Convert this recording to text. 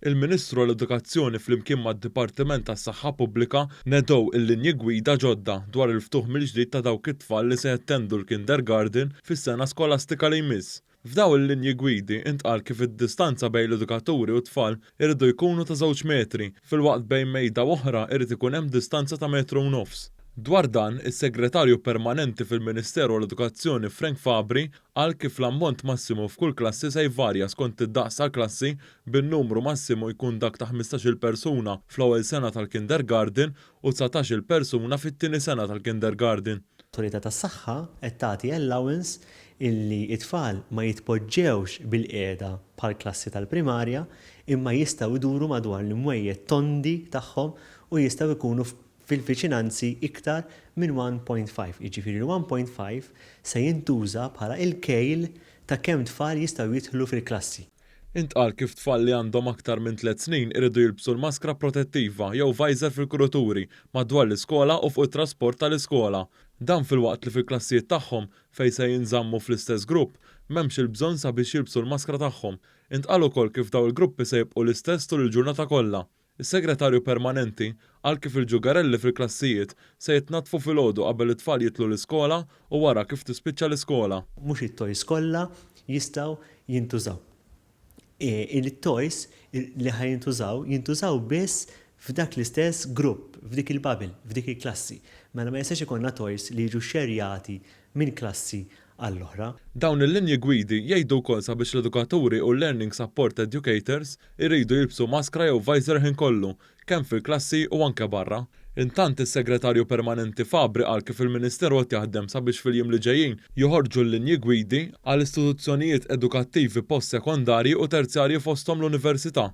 Il-Ministru għall-Edukazzjoni flimkien mad-Dipartiment tas-Saħħa Pubblika nedew il-linji gwida ġodda dwar il-ftuħ mill-ġdid ta' dawk it-tfal li se jattendu l-kindergarten fis-sena skolastika li jmiss. F'daw il-linji gwidi intqal kif id-distanza bejn l-edukaturi u t-tfal irridu jkunu ta' 2 metri, filwaqt bejn mejda oħra irid ikun hemm distanza ta' 1.5 metri. Dwar dan, is-Segretarju Permanenti fil-Ministeru għall-Edukazzjoni Frank Fabri qal kif l-ammont massimu f'kull klassi se jvarja skont id-daqs tal-klassi bin-numru massimu jkun dak ta' 15-il persuna fl-ewwel sena tal-kindergarten u 19-il persuna fit-tieni sena tal-kindergarten. L-Awtorità tas-Saħħa qed tagħti allowance illi t-tfal ma jitpoġġewx bil-qiegħda bħall-klassi tal-primarja imma jistgħu jduru madwar l-imwejjed tondi tagħhom u jistgħu jkunu fil-viċinanzi iktar minn 1.5. Jiġifieri 1.5 se jintuża bħala il-kejl ta' kemm tfal jistgħu jidħlu fil-klassi. Intqal kif tfal li għandhom aktar minn 3 snin iridu jilbsu l-maskra protettiva jew visor fil-kuruturi madwar l-iskola u fuq it-trasport tal-iskola. Dan filwaqt li fil-klassijiet tagħhom fejn se jinżammu fl-istess grupp m'hemmx il-bżonn sabiex jilbsu l-maskra tagħhom. Intqal ukoll kif daw il-gruppi se jibqgħu l-istess tul il-ġurnata kollha. Is-Segretarju Permanenti qal kif il-ġugarelli fil-klassijiet se jitnatfu filgħodu qabel it-tfal jitlu l-iskola u wara kif tispiċċa l-iskola. Mhux it-toys kollha jistgħu jintużaw. Il-toys li jintużaw biss f'dak l-istess grupp, f'dik il-bubble, f'dik il-klassi. Mela ma jistax ikollna toys li jiġu xerjati minn klassi għall-oħra. Dawn il-linji gwidi jgħidu wkoll sabiex l-edukaturi u learning support educators iridu jilbsu maskra jew visor ħin kollu, kemm fil-klassi u anke barra. Intant is-Segretarju Permanenti Fabri qal kif il-Ministeru qed jaħdem sabiex fil-jiem li ġejjin joħorġu l-linji gwidi għal istituzzjonijiet edukattivi post-sekondarji u terzjarji fosthom l-università.